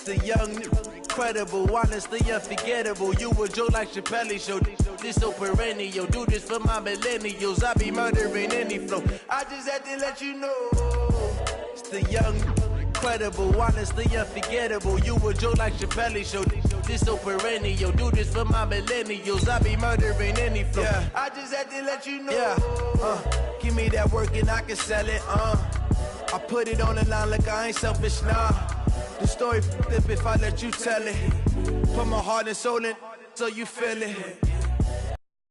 The young, incredible, honestly unforgettable. You a joke like Chappelle Show. This so perennial. Do this for my millennials. I be murdering any flow. I just had to let you know. It's the young, incredible, honestly unforgettable. You a joke like Chappelle Show. This so perennial. Do this for my millennials. I be murdering any flow. Yeah. I just had to let you know. Yeah. Give me that work and I can sell it. I put it on the line like I ain't selfish, nah. The story flip if I let you tell it. Put my heart and soul in so you feel it.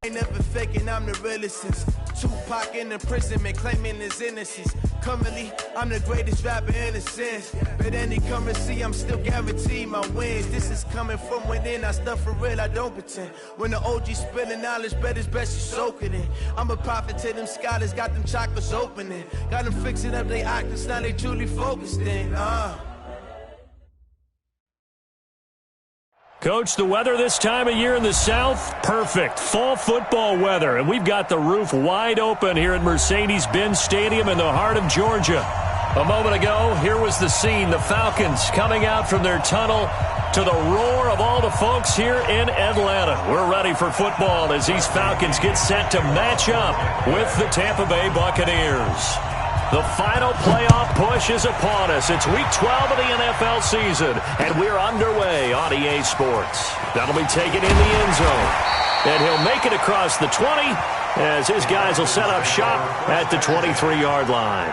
Ain't never faking, I'm the realest since Tupac in imprisonment, claiming his innocence. Currently, I'm the greatest rapper in a sense. But any currency, I'm still guaranteed my wins. This is coming from within, I stuff for real, I don't pretend. When the OG spilling knowledge, bet it's best you soak it in. I'm a prophet to them scholars, got them chakras opening. Got them fixing up they octaves, now they truly focused in. Coach, the weather this time of year in the South, perfect. Fall football weather, and we've got the roof wide open here at Mercedes-Benz Stadium in the heart of Georgia. A moment ago, here was the scene. The Falcons coming out from their tunnel to the roar of all the folks here in Atlanta. We're ready for football as these Falcons get set to match up with the Tampa Bay Buccaneers. The final playoff push is upon us. It's Week 12 of the NFL season, and we're underway on EA Sports. That'll be taken in the end zone. And he'll make it across the 20 as his guys will set up shop at the 23-yard line.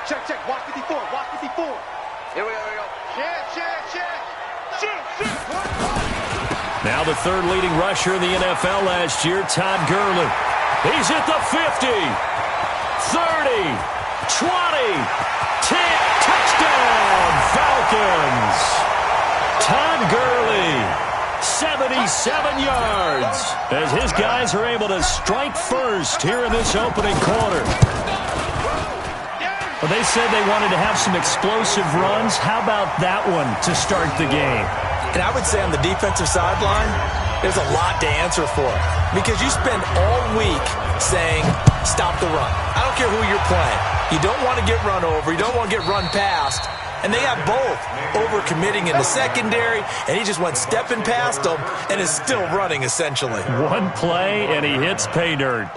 Check. Watch 54. Here we go. Check. Now the third leading rusher in the NFL last year, Todd Gurley. He's at the 50, 30, 20, 10, touchdown, Falcons. Todd Gurley, 77 yards, as his guys are able to strike first here in this opening quarter. Well, they said they wanted to have some explosive runs. How about that one to start the game? And I would say on the defensive sideline, there's a lot to answer for. Because you spend all week saying, stop the run. I don't care who you're playing. You don't want to get run over. You don't want to get run past. And they have both over-committing in the secondary, and he just went stepping past them and is still running, essentially. One play, and he hits pay dirt.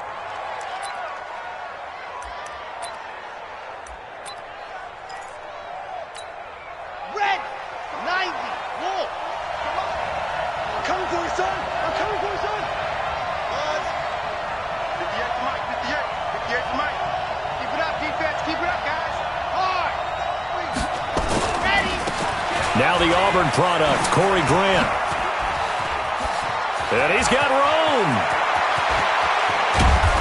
Now the Auburn product, Corey Grant. And he's got room.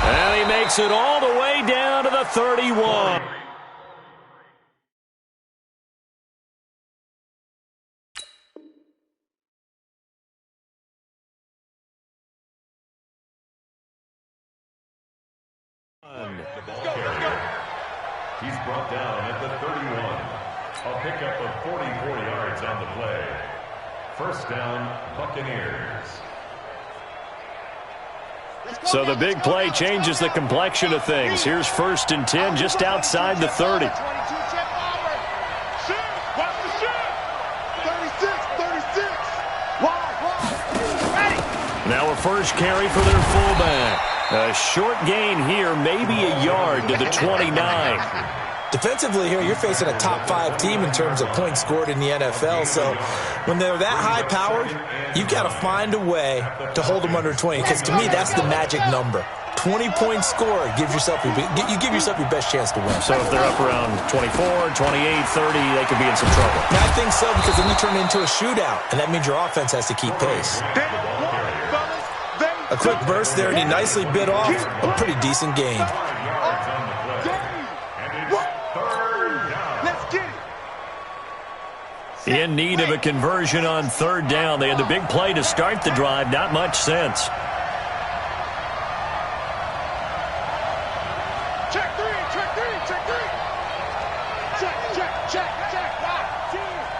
And he makes it all the way down to the 31. He's brought down at the 31. A pickup of 44 yards on the play. First down, Buccaneers. So the big play changes the complexion of things. Here's 1st and 10 just outside the 30. Now a first carry for their fullback. A short gain here, maybe a yard to the 29. Defensively here, you're facing a top 5 team in terms of points scored in the NFL. So when they're that high-powered, you've got to find a way to hold them under 20. Because to me, that's the magic number. 20-point score gives yourself you give yourself your best chance to win. So if they're up around 24, 28, 30, they could be in some trouble. And I think so, because then you turn it into a shootout, and that means your offense has to keep pace. A quick burst there, and he nicely bit off a pretty decent gain. In need of a conversion on 3rd down. They had the big play to start the drive. Not much sense. Check three. Check.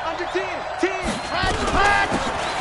Under 10.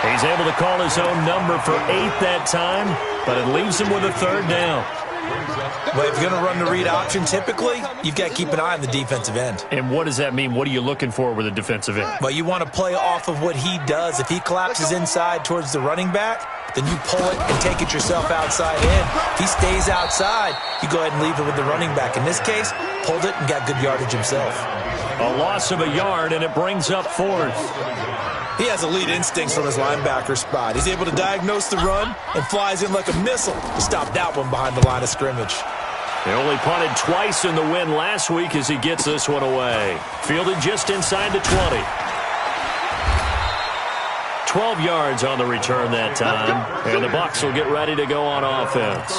He's able to call his own number for 8 that time, but it leaves him with a third down. Well, if you're going to run the read option, typically, you've got to keep an eye on the defensive end. And what does that mean? What are you looking for with a defensive end? Well, you want to play off of what he does. If he collapses inside towards the running back, then you pull it and take it yourself outside in. If he stays outside, you go ahead and leave it with the running back. In this case, pulled it and got good yardage himself. A loss of a yard, and it brings up 4th. He has elite instincts from his linebacker spot. He's able to diagnose the run and flies in like a missile to stop that one behind the line of scrimmage. He only punted twice in the win last week as he gets this one away. Fielded just inside the 20. 12 yards on the return that time, and the Bucs will get ready to go on offense.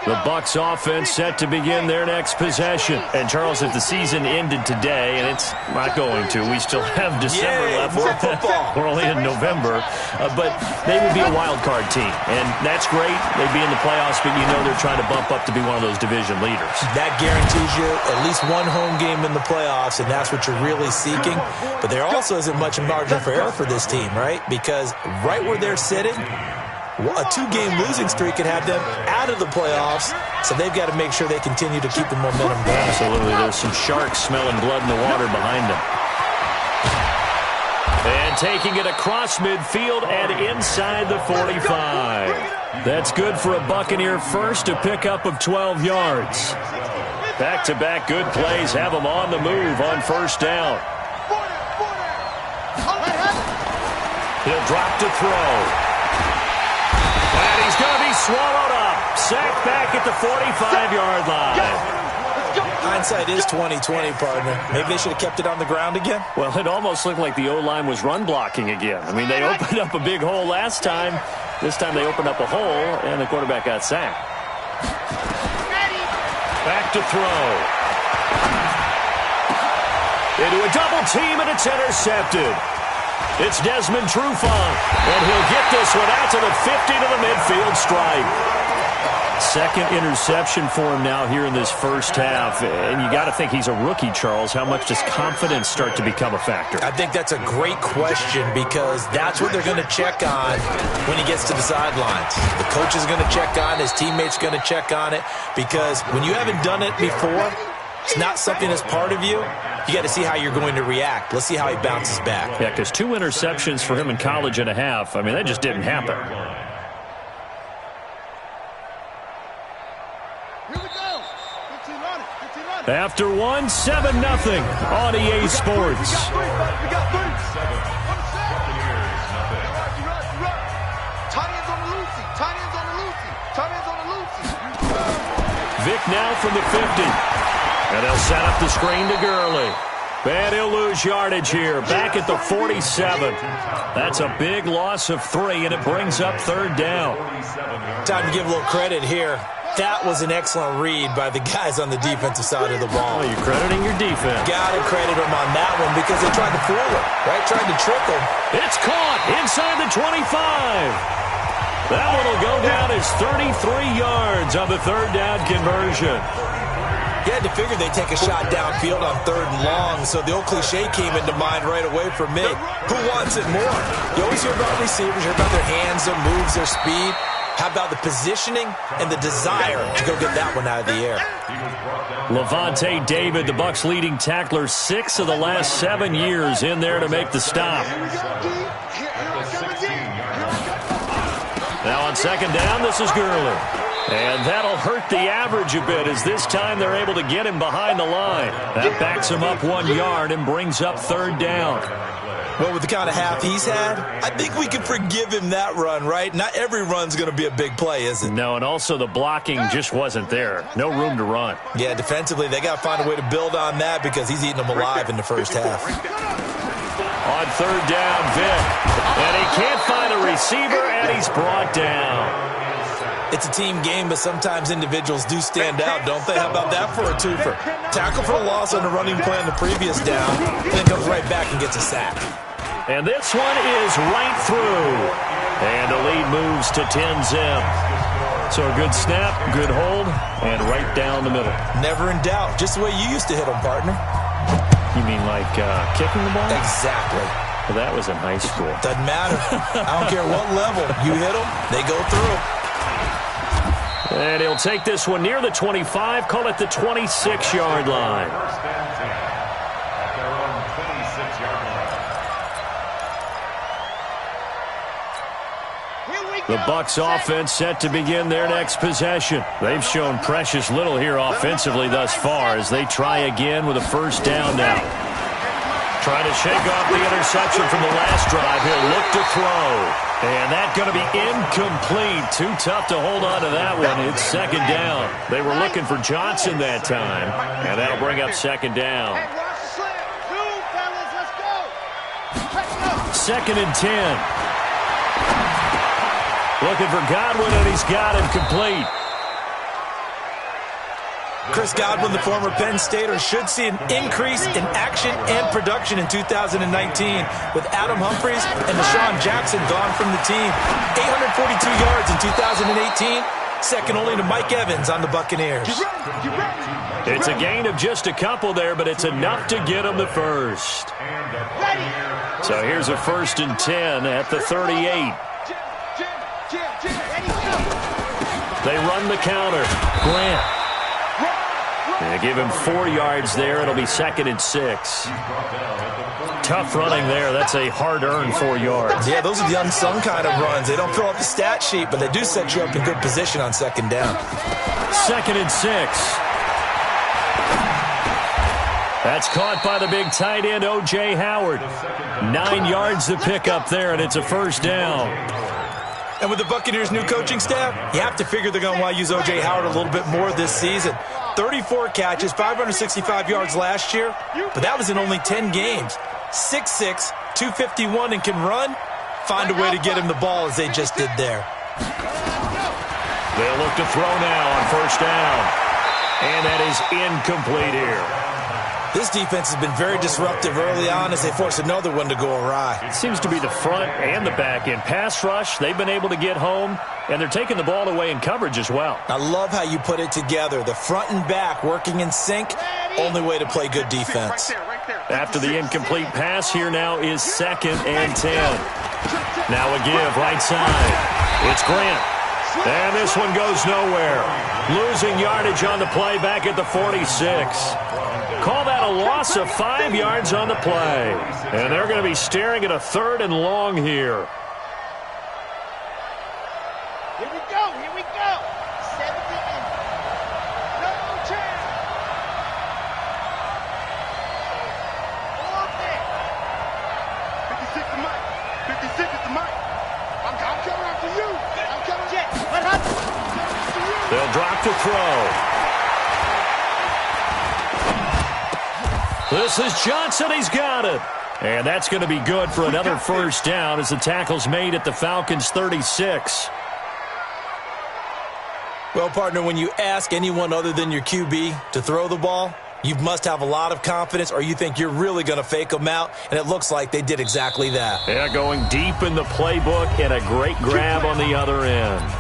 The Bucs offense set to begin their next possession. And, Charles, if the season ended today, and it's not going to, we still have December left. More football. We're only in November. But they would be a wild card team. And that's great. They'd be in the playoffs, but you know they're trying to bump up to be one of those division leaders. That guarantees you at least one home game in the playoffs, and that's what you're really seeking. But there also isn't much margin for error for this team, right? Because right where they're sitting, a 2-game losing streak could have them out of the playoffs, so they've got to make sure they continue to keep the momentum going. Absolutely. There's some sharks smelling blood in the water behind them. And taking it across midfield and inside the 45. That's good for a Buccaneer first, a pickup of 12 yards. Back-to-back good plays have them on the move on first down. He'll drop to throw. And he's going to be swallowed up. Sacked back at the 45-yard line. Hindsight is 20/20, partner. Maybe they should have kept it on the ground again. Well, it almost looked like the O-line was run blocking again. I mean, they opened up a big hole last time. This time they opened up a hole, and the quarterback got sacked. Back to throw. Into a double team, and it's intercepted. It's Desmond Trufant, and he'll get this one out to the 50 to the midfield stripe. Second interception for him now here in this first half. And you got to think he's a rookie, Charles. How much does confidence start to become a factor? I think that's a great question because that's what they're going to check on when he gets to the sidelines. The coach is going to check on, his teammates going to check on it, because when you haven't done it before, it's not something that's part of you. You got to see how you're going to react. Let's see how he bounces back. Yeah, because 2 interceptions for him in college and a half. I mean, that just didn't happen. After 1, 7-0 on EA Sports. Vic now from the 50. And they'll set up the screen to Gurley. And he'll lose yardage here. Back at the 47. That's a big loss of 3, and it brings up third down. Time to give a little credit here. That was an excellent read by the guys on the defensive side of the ball. Oh, you're crediting your defense. Got to credit them on that one because they tried to fool him, right? Tried to trick him. It's caught inside the 25. That one will go down as 33 yards on the third down conversion. You had to figure they'd take a shot downfield on 3rd and long, so the old cliche came into mind right away for me. Who wants it more? You always hear about receivers, you hear about their hands, their moves, their speed. How about the positioning and the desire to go get that one out of the air? Levante David, the Bucs leading tackler, 6 of the last 7 years in there to make the stop. Now on second down, this is Gurley. And that'll hurt the average a bit as this time they're able to get him behind the line. That backs him up 1 yard and brings up third down. Well, with the kind of half he's had, I think we can forgive him that run, right? Not every run's going to be a big play, is it? No, and also the blocking just wasn't there. No room to run. Yeah, defensively, they got to find a way to build on that because he's eating them alive in the first half. On third down, Vic. And he can't find a receiver, and he's brought down. It's a team game, but sometimes individuals do stand out, don't they? How about that for a twofer? Tackle for a loss on the running play on the previous down, and then comes right back and gets a sack. And this one is right through. And the lead moves to 10-zip. So a good snap, good hold, and right down the middle. Never in doubt. Just the way you used to hit them, partner. You mean like kicking the ball? Exactly. Well, that was in high school. Doesn't matter. I don't care what level. You hit them, they go through. And he'll take this one near the 25, call it the 26-yard line. First and 10 at their own 26-yard line. The Bucs offense set to begin their next possession. They've shown precious little here offensively thus far as they try again with a first down now. Trying to shake off the interception from the last drive. He'll look to throw. And that's going to be incomplete. Too tough to hold on to that one. It's second down. They were looking for Johnson that time. And that'll bring up second down. Second and 10. Looking for Godwin, and he's got him complete. Chris Godwin, the former Penn Stater, should see an increase in action and production in 2019 with Adam Humphries and Deshaun Jackson gone from the team. 842 yards in 2018, second only to Mike Evans on the Buccaneers. It's a gain of just a couple there, but it's enough to get him the first. So here's a first and 10 at the 38. They run the counter. Grant. They give him 4 yards there. It'll be second and 6. Tough running there. That's a hard-earned 4 yards. Yeah, those are the unsung kind of runs. They don't fill up the stat sheet, but they do set you up in good position on second down. Second and 6. That's caught by the big tight end, O.J. Howard. 9 yards to pick up there, and it's a first down. And with the Buccaneers' new coaching staff, you have to figure they're going to want to use O.J. Howard a little bit more this season. 34 catches, 565 yards last year, but that was in only 10 games. 6'6", 251, and can run. Find a way to get him the ball as they just did there. They'll look to throw now on first down. And that is incomplete here. This defense has been very disruptive early on as they force another one to go awry. It seems to be the front and the back end. Pass rush, they've been able to get home, and they're taking the ball away in coverage as well. I love how you put it together. The front and back working in sync, only way to play good defense. After the incomplete pass, here now is second and 10. Now a give right side. It's Grant. And this one goes nowhere. Losing yardage on the play back at the 46. Call that a loss of 5 yards on the play. And they're going to be staring at a third and long here. Here we go, here we go. 17. No chance. 4 picks. 56 to Mike. 56 is to Mike. I'm coming after you. I'm coming. Jet, what happened? They'll drop to throw. This is Johnson. He's got it. And that's going to be good for another first down as the tackle's made at the Falcons' 36. Well, partner, when you ask anyone other than your QB to throw the ball, you must have a lot of confidence or you think you're really going to fake them out, and it looks like they did exactly that. Yeah, going deep in the playbook and a great grab on the other end.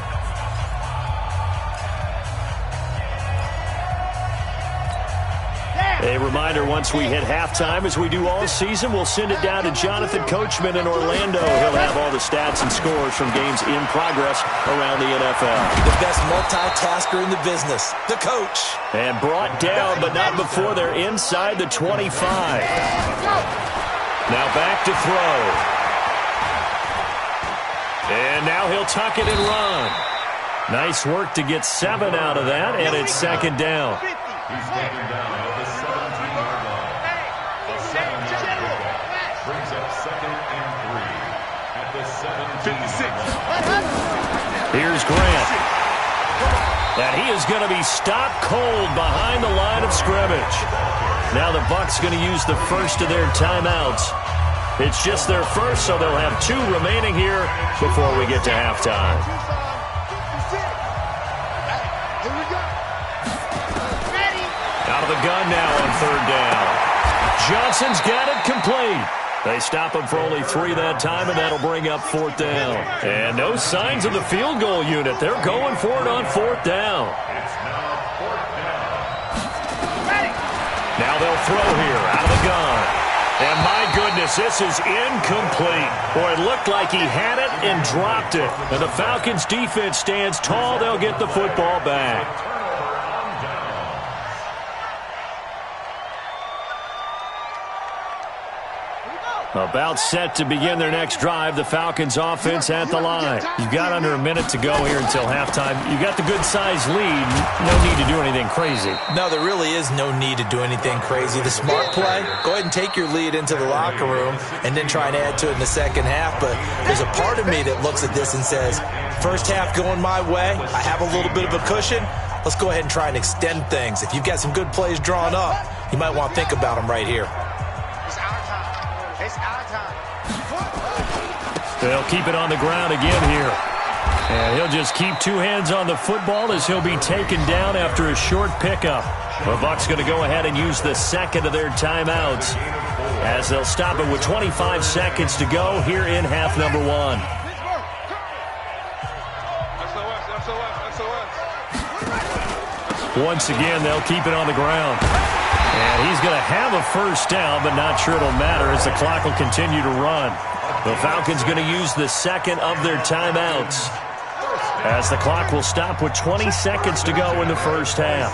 A reminder, once we hit halftime, as we do all season, we'll send it down to Jonathan Coachman in Orlando. He'll have all the stats and scores from games in progress around the NFL. The best multitasker in the business, the coach. And brought down, but not before they're inside the 25. Now back to throw. And now he'll tuck it and run. Nice work to get 7 out of that, and it's second down. He's taken down at the 17-yard line. The 7-yard pickup brings up second and 3 at the 17-yard line. Here's Grant. And he is going to be stopped cold behind the line of scrimmage. Now the Bucs going to use the first of their timeouts. It's just their first, so they'll have 2 remaining here before we get to halftime. Out of the gun now on third down. Johnson's got it complete. They stop him for only 3 that time, and that'll bring up 4th down. And no signs of the field goal unit. They're going for it on 4th down. It's now 4th down. Now they'll throw here out of the gun. And my goodness, this is incomplete. Boy, it looked like he had it and dropped it. And the Falcons defense stands tall. They'll get the football back. Turnover on downs. About set to begin their next drive, the Falcons offense at the line. You've got under a minute to go here until halftime. You've got the good-sized lead. No need to do anything crazy. No, there really is no need to do anything crazy. The smart play, go ahead and take your lead into the locker room and then try and add to it in the second half. But there's a part of me that looks at this and says, first half going my way, I have a little bit of a cushion. Let's go ahead and try and extend things. If you've got some good plays drawn up, you might want to think about them right here. They'll keep it on the ground again here. And he'll just keep 2 hands on the football as he'll be taken down after a short pickup. The Bucs going to go ahead and use the second of their timeouts as they'll stop it with 25 seconds to go here in half number 1. Once again, they'll keep it on the ground. And he's going to have a first down, but not sure it'll matter as the clock will continue to run. The Falcons going to use the second of their timeouts as the clock will stop with 20 seconds to go in the first half.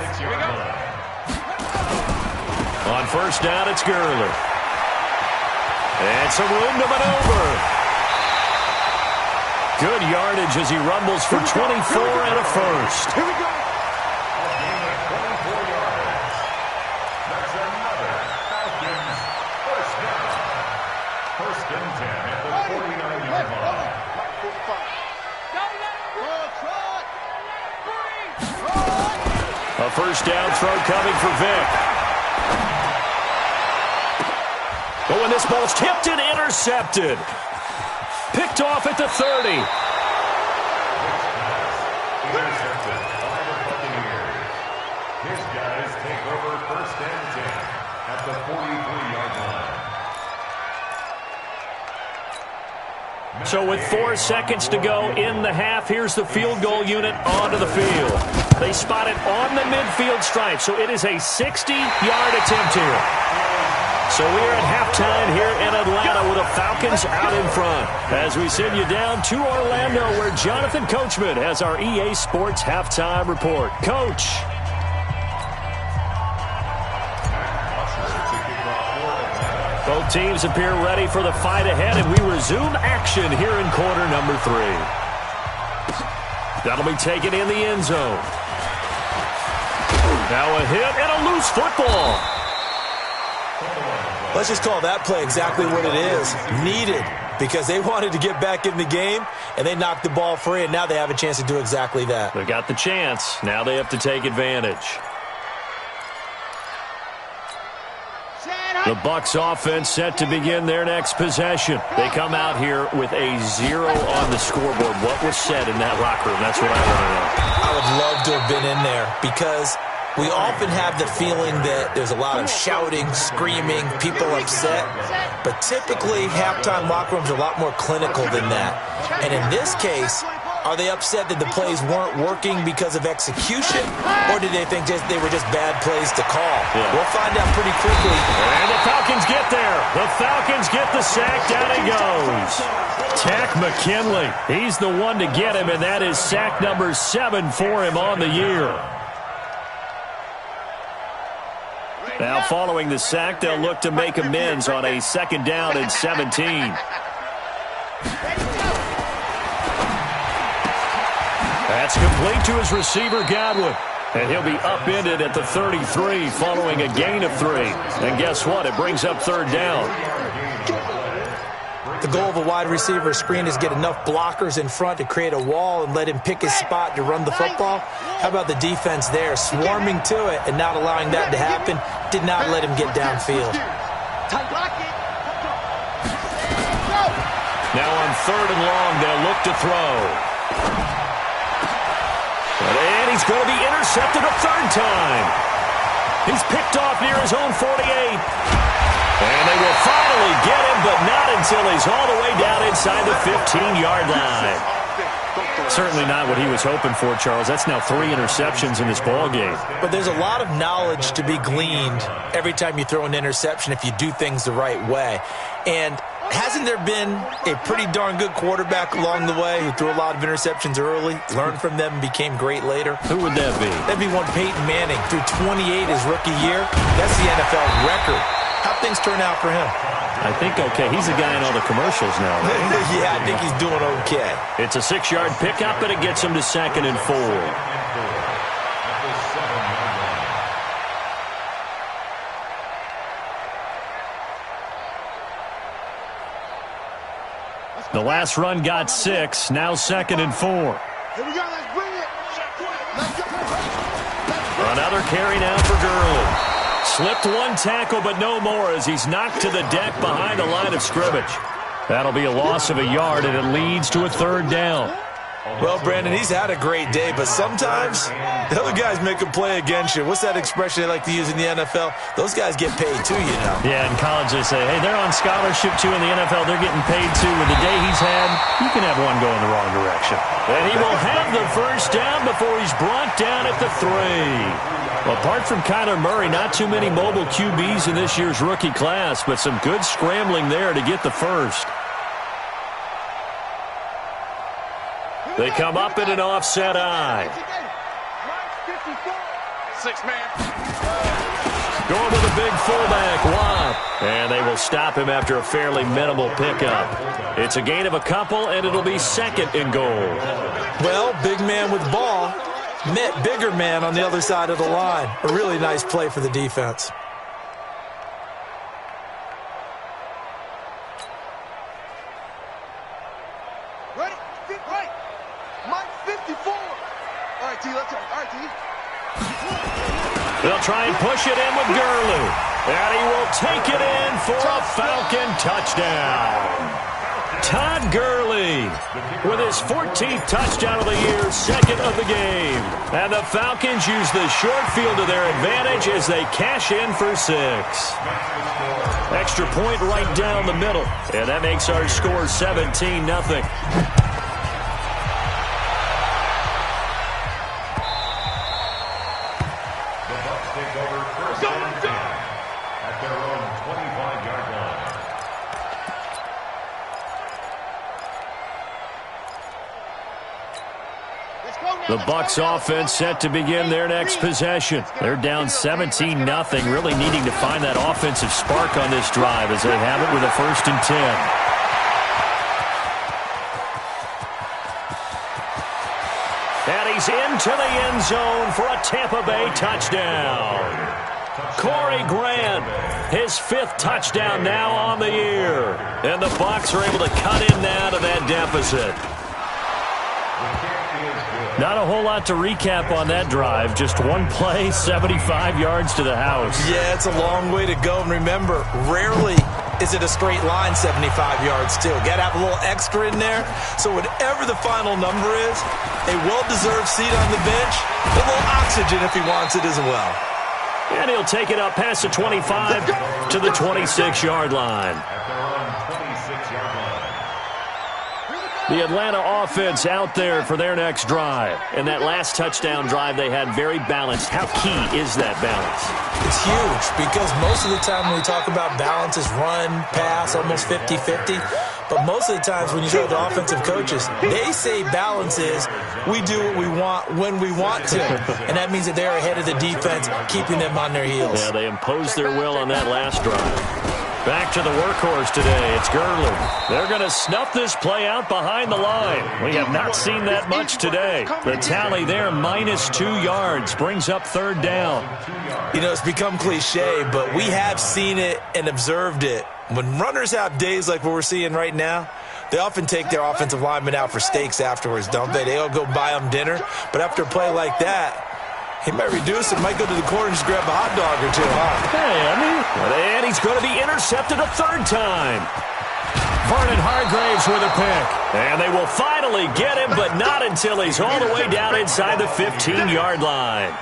On first down, it's Gurley. And some room to maneuver. Good yardage as he rumbles for 24 and a first. Here we go. A first down throw coming for Vic. Oh, and this ball's tipped and intercepted. Picked off at the 30. Intercepted by the Buccaneers. His guys take over first and 10 at the 43-yard line. So with 4 seconds to go in the half, here's the field goal unit onto the field. They spot it on the midfield stripe, so it is a 60-yard attempt here. So we're at halftime here in Atlanta with the Falcons out in front. As we send you down to Orlando where Jonathan Coachman has our EA Sports halftime report. Coach. Both teams appear ready for the fight ahead, and we resume action here in quarter number 3. That'll be taken in the end zone. Now a hit and a loose football. Let's just call that play exactly what it is. Needed, because they wanted to get back in the game, and they knocked the ball free, and now they have a chance to do exactly that. They got the chance. Now they have to take advantage. The Bucs offense set to begin their next possession. They come out here with a 0 on the scoreboard. What was said in that locker room? That's what I want to know. I would love to have been in there because we often have the feeling that there's a lot of shouting, screaming, people upset. But typically, halftime locker rooms are a lot more clinical than that. And in this case, are they upset that the plays weren't working because of execution, or did they think they were just bad plays to call? Yeah. We'll find out pretty quickly. And the Falcons get there. The Falcons get the sack. Down he goes. Tack McKinley. He's the one to get him, and that is sack number 7 for him on the year. Now following the sack, they'll look to make amends on a second down and 17. That's complete to his receiver, Godwin. And he'll be upended at the 33 following a gain of 3. And guess what? It brings up third down. The goal of a wide receiver screen is get enough blockers in front to create a wall and let him pick his spot to run the football. How about the defense there? Swarming to it and not allowing that to happen. Did not let him get downfield. Now on third and long, they'll look to throw. And he's going to be intercepted a third time. He's picked off near his own 48. And they will finally get him, but not until he's all the way down inside the 15-yard line. Certainly not what he was hoping for, Charles. That's now 3 interceptions in this ball game. But there's a lot of knowledge to be gleaned every time you throw an interception if you do things the right way. And hasn't there been a pretty darn good quarterback along the way who threw a lot of interceptions early, learned from them, and became great later? Who would that be? That'd be one Peyton Manning. Threw 28 his rookie year. That's the NFL record. How'd things turn out for him? I think okay. He's the guy in all the commercials now, right? Yeah, I think he's doing okay. It's a 6-yard pickup, and it gets him to 2nd and 4. The last run got 6. Now 2nd and 4. Here we go. Let's bring it. Let's go. Another carry now for Gurley. Slipped one tackle, but no more as he's knocked to the deck behind the line of scrimmage. That'll be a loss of a yard, and it leads to a 3rd down. Well, Brandon, he's had a great day, but sometimes the other guys make a play against you. What's that expression they like to use in the NFL? Those guys get paid too, you know. Yeah, in college they say, hey, they're on scholarship too. In the NFL, they're getting paid too. With the day he's had, you can have one go in the wrong direction. And he will have the 1st down before he's brought down at the 3. Apart from Kyler Murray, not too many mobile QBs in this year's rookie class, but some good scrambling there to get the 1st. They come up in an offset eye. 6-man. Going with a big fullback, Watt. And they will stop him after a fairly minimal pickup. It's a gain of a couple, and it'll be 2nd and goal. Well, big man with ball met bigger man on the other side of the line. A really nice play for the defense. Ready? Right. Mike 54. All right, T. Let's go. All right, T. They'll try and push it in with Gurley. And he will take it in for a Falcon touchdown. Todd Gurley with his 14th touchdown of the year, 2nd of the game. And the Falcons use the short field to their advantage as they cash in for 6. Extra point right down the middle. And that makes our score 17-0. The Bucs offense set to begin their next possession. They're down 17-0, really needing to find that offensive spark on this drive as they have it with a 1st and 10. And he's into the end zone for a Tampa Bay touchdown. Corey Grant, his 5th touchdown now on the year. And the Bucs are able to cut him now to that deficit. Not a whole lot to recap on that drive. Just one play, 75 yards to the house. Yeah, it's a long way to go. And remember, rarely is it a straight line 75 yards, too. Got to have a little extra in there. So whatever the final number is, a well-deserved seat on the bench, a little oxygen if he wants it as well. And he'll take it up past the 25 to the 26-yard line. The Atlanta offense out there for their next drive. And that last touchdown drive they had very balanced. How key is that balance? It's huge because most of the time when we talk about balance is run, pass, almost 50-50. But most of the times when you talk to offensive coaches, they say balance is we do what we want when we want to. And that means that they're ahead of the defense, keeping them on their heels. Yeah, they imposed their will on that last drive. Back to the workhorse today. It's Gurley. They're going to snuff this play out behind the line. We have not seen that much today. The tally there, -2 yards, brings up 3rd down. You know, it's become cliche, but we have seen it and observed it. When runners have days like what we're seeing right now, they often take their offensive linemen out for steaks afterwards, don't they? They all go buy them dinner. But after a play like that, he might reduce it, might go to the corner and just grab a hot dog or two, huh? Hey, and he's going to be intercepted a 3rd time. Vernon Hargraves with a pick. And they will finally get him, but not until he's all the way down inside the 15-yard line.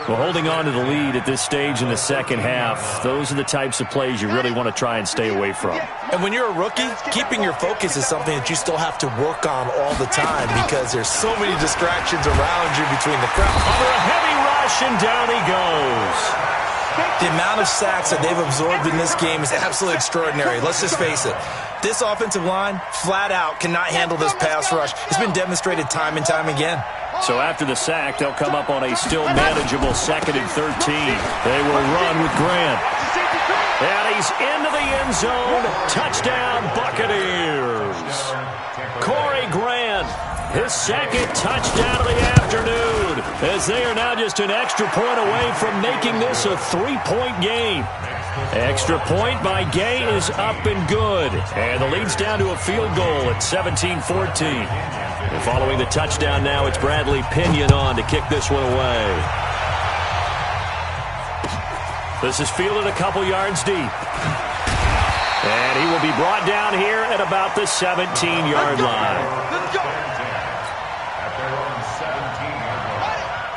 Well, holding on to the lead at this stage in the second half, those are the types of plays you really want to try and stay away from. And when you're a rookie, keeping your focus is something that you still have to work on all the time because there's so many distractions around you between the crowd. Under a heavy rush, and down he goes. The amount of sacks that they've absorbed in this game is absolutely extraordinary. Let's just face it. This offensive line, flat out, cannot handle this pass rush. It's been demonstrated time and time again. So after the sack, they'll come up on a still manageable 2nd and 13. They will run with Grant. And he's into the end zone. Touchdown, Buccaneers. Corey Grant, his 2nd touchdown of the afternoon, as they are now just an extra point away from making this a 3-point game. Extra point by Gay is up and good. And the lead's down to a field goal at 17-14. And following the touchdown now, it's Bradley Pinion on to kick this one away. This is fielded a couple yards deep. And he will be brought down here at about the 17-yard line. Let's go.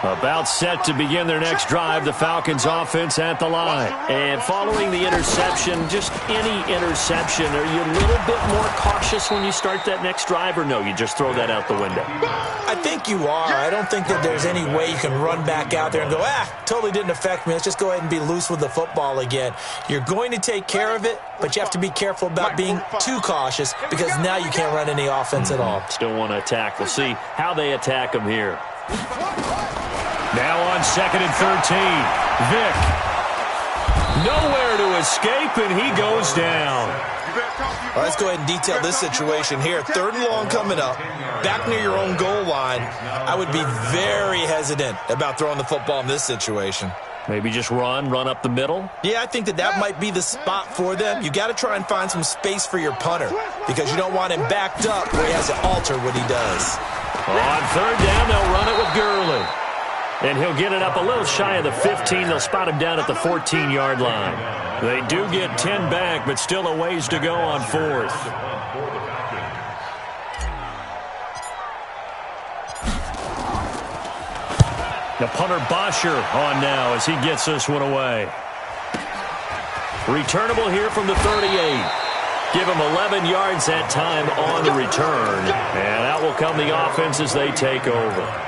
About set to begin their next drive, the Falcons offense at the line. And following the interception, just any interception, are you a little bit more cautious when you start that next drive, or no, you just throw that out the window? I think you are. I don't think that there's any way you can run back out there and go, totally didn't affect me. Let's just go ahead and be loose with the football again. You're going to take care of it, but you have to be careful about being too cautious because now you can't run any offense at all. Still want to attack. We'll see how they attack them here. Now on 2nd and 13, Vick. Nowhere to escape, and he goes down. Well, let's go ahead and detail this situation here. 3rd and long coming up, back near your own goal line. I would be very hesitant about throwing the football in this situation. Maybe just run up the middle? Yeah, I think that might be the spot for them. You got to try and find some space for your punter because you don't want him backed up where he has to alter what he does. On 3rd down, they'll run it with Gurley. And he'll get it up a little shy of the 15. They'll spot him down at the 14-yard line. They do get 10 back, but still a ways to go on 4th. The punter Bosher on now as he gets this one away. Returnable here from the 38. Give him 11 yards that time on the return. And out will come the offense as they take over.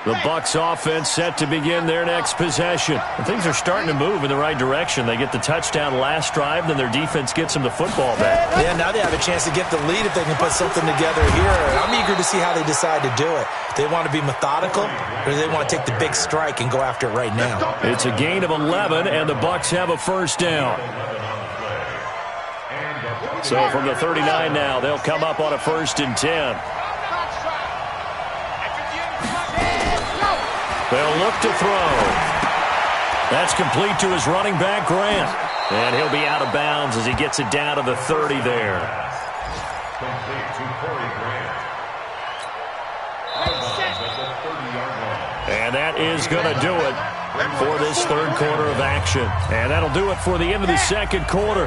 The Bucs offense set to begin their next possession. And things are starting to move in the right direction. They get the touchdown last drive, then their defense gets them the football back. Yeah, now they have a chance to get the lead if they can put something together here. I'm eager to see how they decide to do it. They want to be methodical, or do they want to take the big strike and go after it right now? It's a gain of 11, and the Bucs have a 1st down. So from the 39 now, they'll come up on a 1st and 10. They'll look to throw. That's complete to his running back, Grant. And he'll be out of bounds as he gets it down to the 30 there. Complete to Corey Grant. And that is going to do it for this 3rd quarter of action. And that'll do it for the end of the 2nd quarter.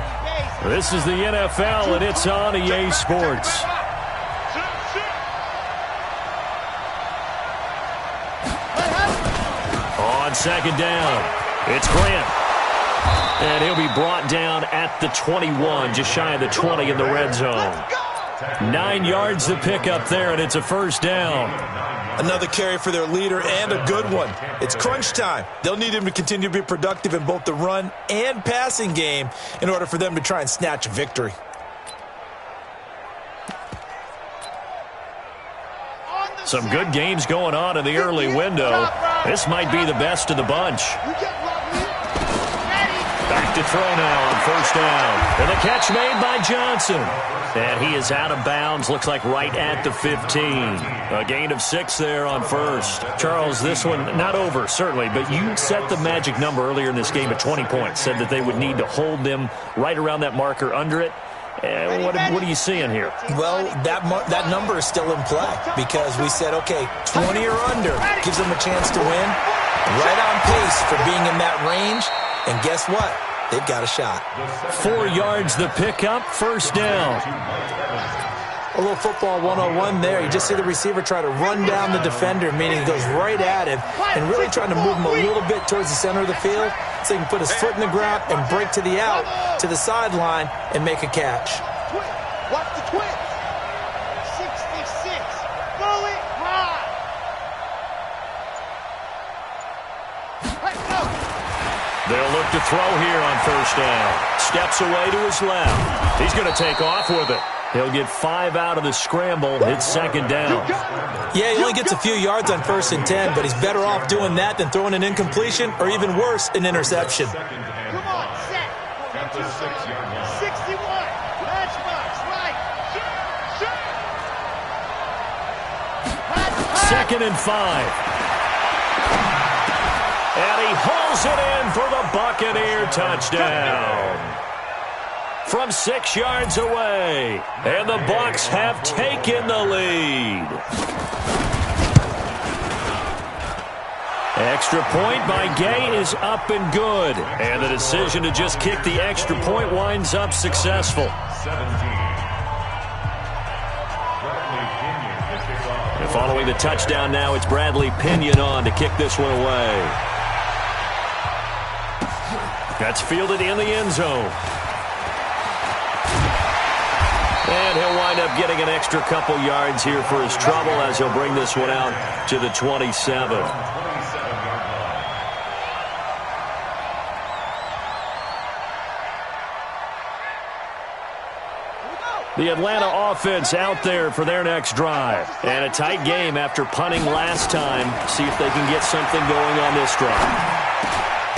This is the NFL, and it's on EA Sports. On 2nd down, it's Grant. And he'll be brought down at the 21, just shy of the 20 in the red zone. 9 yards to pick up there, and it's a 1st down. Another carry for their leader, and a good one. It's crunch time. They'll need him to continue to be productive in both the run and passing game in order for them to try and snatch a victory. Some good games going on in the early window. This might be the best of the bunch. Back to throw now on 1st down. And the catch made by Johnson. And he is out of bounds, looks like right at the 15. A gain of 6 there on 1st. Charles, this one not over, certainly, but you set the magic number earlier in this game at 20 points. Said that they would need to hold them right around that marker under it. What are you seeing here? Well, that number is still in play because we said, okay, 20 or under gives them a chance to win. Right on pace for being in that range. And guess what? They've got a shot. 4 yards the pickup, first down. A little football 101 there. You just see the receiver try to run down the defender, meaning he goes right at him and really trying to move him a little bit towards the center of the field so he can put his foot in the ground and break to the out, to the sideline, and make a catch. Watch the twins. 66. Bullet ride. They'll look to throw here on first down. Steps away to his left. He's going to take off with it. He'll get 5 out of the scramble. It's second down. Yeah, he only gets a few yards on 1st and 10, but he's better off doing that than throwing an incompletion or even worse, an interception. Come on, set. 61. Matchbox, right. Second and 5. And he hauls it in for the Buccaneer touchdown. From 6 yards away. And the Bucs have taken the lead. Extra point by Gay is up and good. And the decision to just kick the extra point winds up successful. 17. And following the touchdown now, it's Bradley Pinion on to kick this one away. That's fielded in the end zone. And he'll wind up getting an extra couple yards here for his trouble as he'll bring this one out to the 27. The Atlanta offense out there for their next drive. And a tight game after punting last time. See if they can get something going on this drive.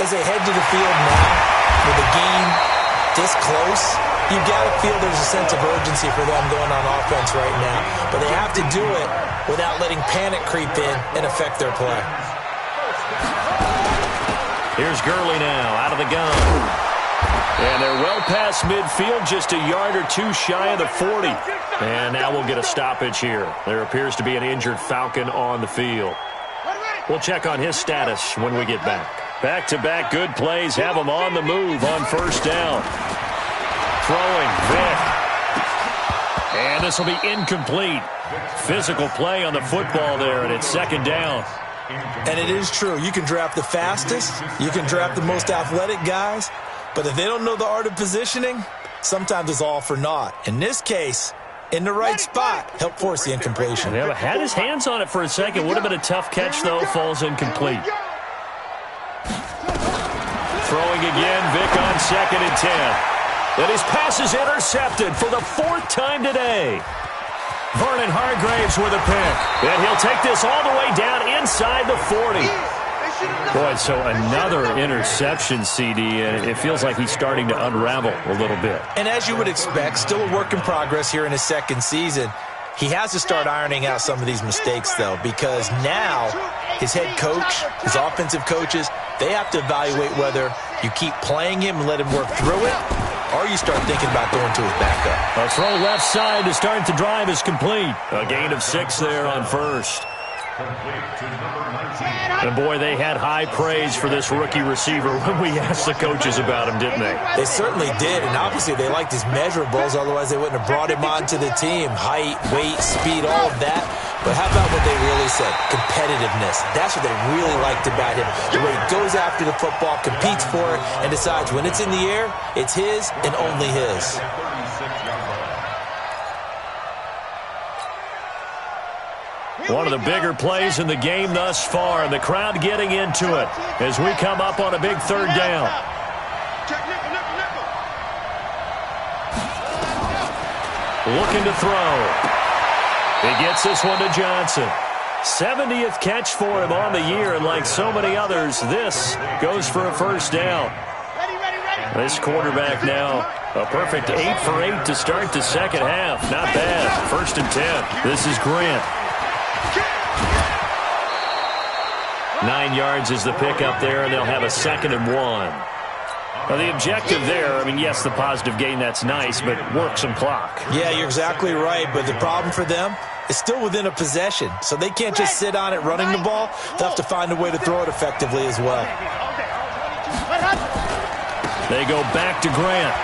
As they head to the field now, with the game this close, you've got to feel there's a sense of urgency for them going on offense right now. But they have to do it without letting panic creep in and affect their play. Here's Gurley now, out of the gun. And they're well past midfield, just a yard or two shy of the 40. And now we'll get a stoppage here. There appears to be an injured Falcon on the field. We'll check on his status when we get back. Back-to-back good plays have him on the move on first down. Throwing, Vick. And this will be incomplete. Physical play on the football there, and it's second down. And it is true. You can draft the fastest. You can draft the most athletic guys. But if they don't know the art of positioning, sometimes it's all for naught. In this case, in the right spot, help force the incompletion. Yeah, had his hands on it for a second. Would have been a tough catch, though. Falls incomplete. Throwing again, Vick on 2nd and 10. And his pass is intercepted for the 4th time today. Vernon Hargreaves with a pick. And he'll take this all the way down inside the 40. Boy, so another interception, CD, and it feels like he's starting to unravel a little bit. And as you would expect, still a work in progress here in his second season. He has to start ironing out some of these mistakes, though, because now his head coach, his offensive coaches, they have to evaluate whether you keep playing him and let him work through it, or you start thinking about going to his backup. A throw left side to start the drive is complete. A gain of 6 there on first. And boy, they had high praise for this rookie receiver when we asked the coaches about him, didn't they? They certainly did, and obviously they liked his measurables, otherwise they wouldn't have brought him onto the team. Height, weight, speed, all of that. But how about what they really said? Competitiveness. That's what they really liked about him. The way he goes after the football, competes for it, and decides when it's in the air, it's his and only his. One of the bigger plays in the game thus far, and the crowd getting into it as we come up on a big 3rd down. Looking to throw. He gets this one to Johnson. 70th catch for him on the year, and like so many others, this goes for a first down. This quarterback now, a perfect 8 for 8 to start the second half. Not bad. 1st and 10. This is Grant. 9 yards is the pickup there, and they'll have a 2nd and 1. Well, the objective there, I mean, yes, the positive gain, that's nice, but work some clock. Yeah, you're exactly right, but the problem for them is still within a possession, so they can't just sit on it running the ball. They'll have to find a way to throw it effectively as well. They go back to Grant.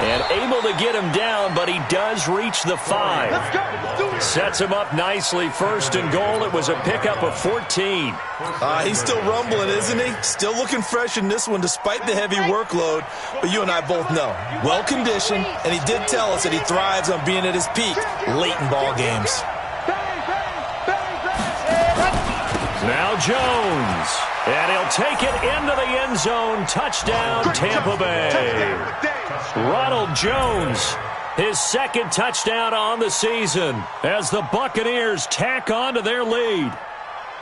And able to get him down, but he does reach the 5. Sets him up nicely. First and goal. It was a pickup of 14. He's still rumbling, isn't he? Still looking fresh in this one despite the heavy workload. But you and I both know, well-conditioned, and he did tell us that he thrives on being at his peak late in ball games. Now Jones. And he'll take it into the end zone. Touchdown, Tampa Bay. Ronald Jones, his second touchdown on the season as the Buccaneers tack on to their lead.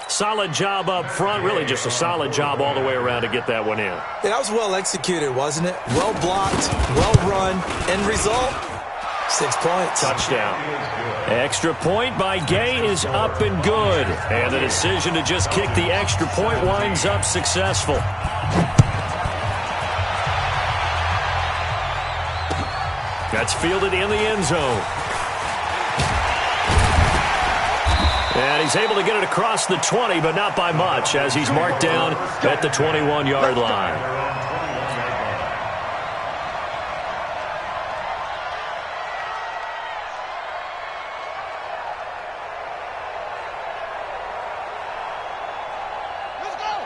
Solid job up front, really just a solid job all the way around to get that one in. Yeah, that was well executed, wasn't it? Well blocked, well run. End result, 6 points. Touchdown. Extra point by Gay is up and good. And the decision to just kick the extra point winds up successful. That's fielded in the end zone. And he's able to get it across the 20, but not by much, as he's marked down at the 21-yard line.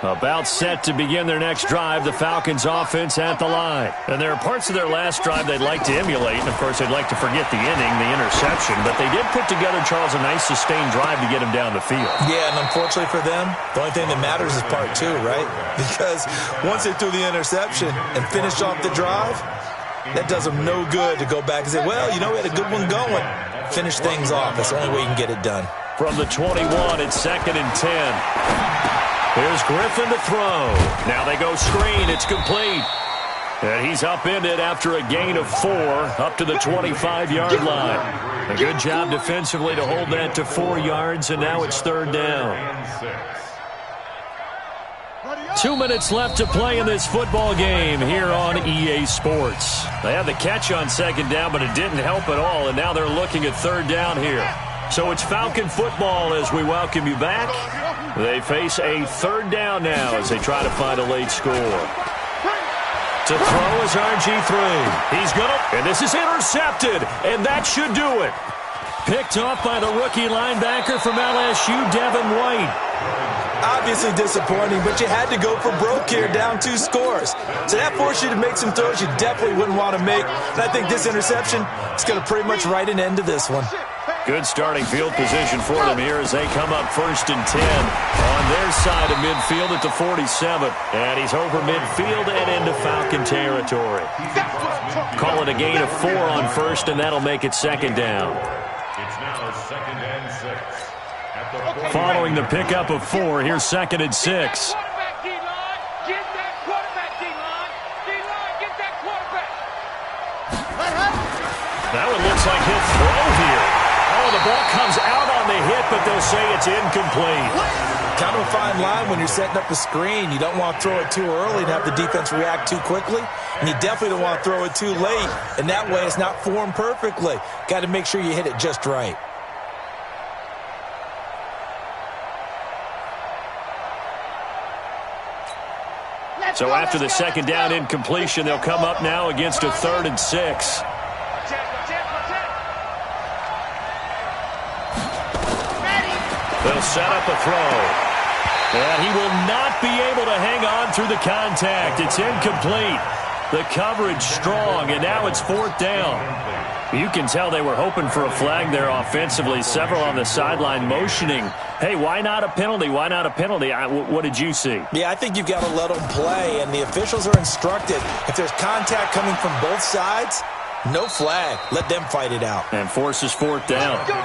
About set to begin their next drive, the Falcons offense at the line. And there are parts of their last drive they'd like to emulate. And, of course, they'd like to forget the inning, the interception. But they did put together, Charles, a nice sustained drive to get him down the field. Yeah, and unfortunately for them, the only thing that matters is part 2, right? Because once they threw the interception and finished off the drive, that does them no good to go back and say, well, you know, we had a good one going. Finish things off. That's the only way you can get it done. From the 21, it's 2nd and 10. Here's Griffin to throw. Now they go screen. It's complete. And he's upended after a gain of 4 up to the 25-yard line. A good job defensively to hold that to 4 yards, and now it's 3rd down. 2 minutes left to play in this football game here on EA Sports. They had the catch on 2nd down, but it didn't help at all, and now they're looking at 3rd down here. So it's Falcon football as we welcome you back. They face a 3rd down now as they try to find a late score. To throw is RG3. He's going to, and this is intercepted, and that should do it. Picked off by the rookie linebacker from LSU, Devin White. Obviously disappointing, but you had to go for broke here, down 2 scores. So that forced you to make some throws you definitely wouldn't want to make. And I think this interception is going to pretty much write an end to this one. Good starting field position for them here as they come up 1st and 10 on their side of midfield at the 47. And he's over midfield and into Falcon territory. Call it a gain of 4 on 1st, and that'll make it 2nd down. It's now 2nd and 6. Following the pickup of 4, here's 2nd and 6. That one looks like he'll throw here. Oh, the ball comes out on the hit, but they'll say it's incomplete. Kind of a fine line when you're setting up a screen. You don't want to throw it too early and have the defense react too quickly. And you definitely don't want to throw it too late. And that way it's not formed perfectly. Got to make sure you hit it just right. So after the 2nd down incompletion, they'll come up now against a 3rd and 6. They'll set up a throw. And he will not be able to hang on through the contact. It's incomplete. The coverage strong, and now it's 4th down. You can tell they were hoping for a flag there offensively. Several on the sideline motioning, hey, why not a penalty? Why not a penalty? What did you see? Yeah, I think you've got to let them play, and the officials are instructed. If there's contact coming from both sides, no flag. Let them fight it out. And forces 4th down. First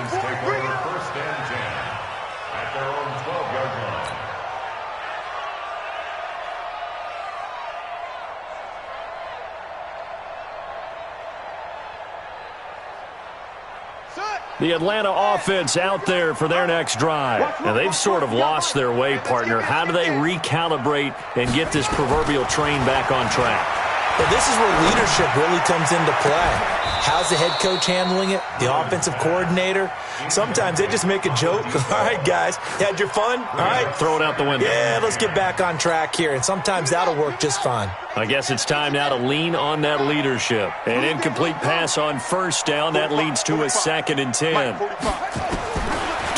and 10 at their own 12-yard line. The Atlanta offense out there for their next drive. And they've sort of lost their way, partner. How do they recalibrate and get this proverbial train back on track? Well, this is where leadership really comes into play. How's the head coach handling it? The offensive coordinator? Sometimes they just make a joke. All right, guys, you had your fun? All right. Throw it out the window. Yeah, let's get back on track here. And sometimes that'll work just fine. I guess it's time now to lean on that leadership. An incomplete pass on first down. That leads to a 2nd and 10.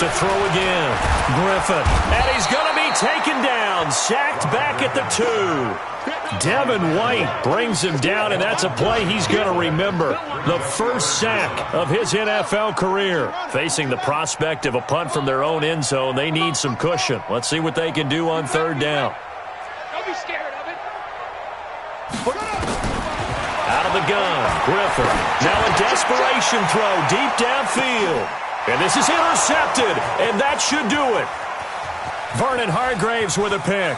To throw again. Griffin. And he's going to be taken down. Sacked back at the 2. Devin White brings him down, and that's a play he's going to remember. The first sack of his NFL career. Facing the prospect of a punt from their own end zone, they need some cushion. Let's see what they can do on 3rd down. Don't be scared of it. Out of the gun, Griffin. Now a desperation throw deep downfield. And this is intercepted, and that should do it. Vernon Hargreaves with a pick.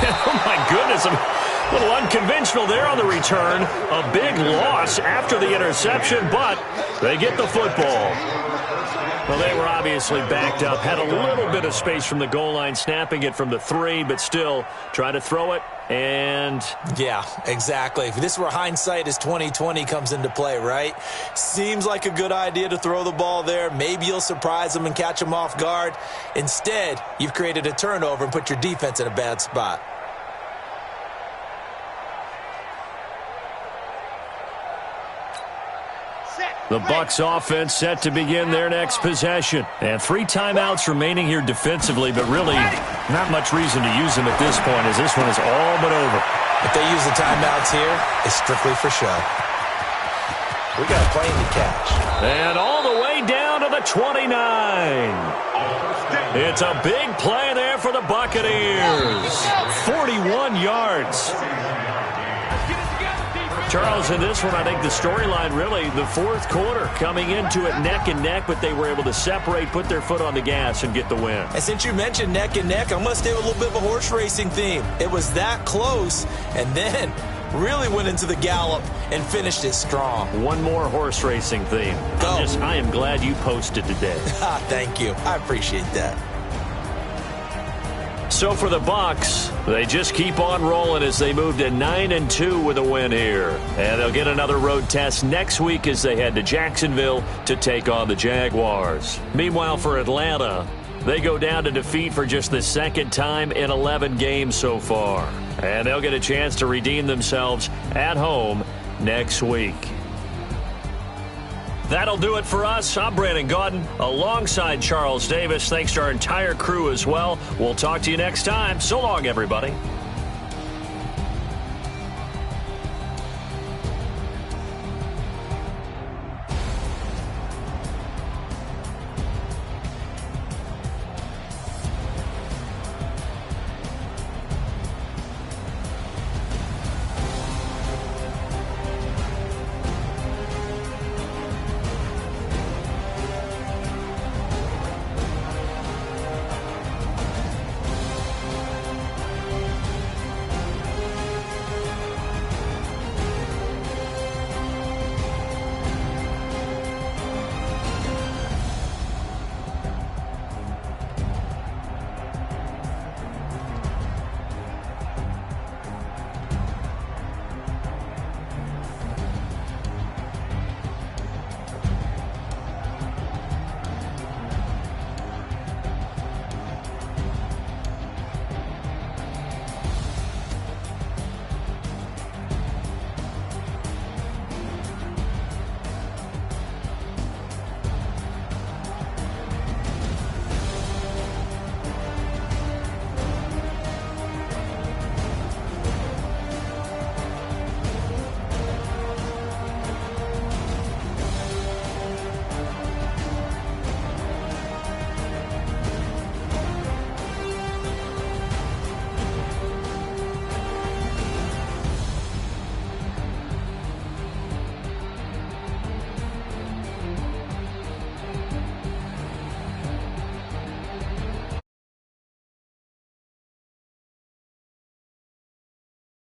Oh, my goodness. A little unconventional there on the return. A big loss after the interception, but they get the football. Well, they were obviously backed up. Had a little bit of space from the goal line, snapping it from the 3, but still try to throw it. And yeah, exactly. This is where hindsight is 20/20 comes into play, right? Seems like a good idea to throw the ball there. Maybe you'll surprise them and catch them off guard. Instead, you've created a turnover and put your defense in a bad spot. the Bucs offense set to begin their next possession. And 3 timeouts remaining here defensively, but really not much reason to use them at this point as this one is all but over. If they use the timeouts here, it's strictly for show. We got a plane to catch. And all the way down to the 29. It's a big play there for the Buccaneers. 41 yards. Charles, in this one, I think the storyline really, the fourth quarter, coming into it neck and neck, but they were able to separate, put their foot on the gas, and get the win. And since you mentioned neck and neck, I'm going to stay with a little bit of a horse racing theme. It was that close, and then really went into the gallop and finished it strong. One more horse racing theme. Go. I am glad you posted today. Thank you. I appreciate that. So for the Bucs, they just keep on rolling as they move to 9-2 with a win here. And they'll get another road test next week as they head to Jacksonville to take on the Jaguars. Meanwhile, for Atlanta, they go down to defeat for just the second time in 11 games so far. And they'll get a chance to redeem themselves at home next week. That'll do it for us. I'm Brandon Gaudin alongside Charles Davis. Thanks to our entire crew as well. We'll talk to you next time. So long, everybody.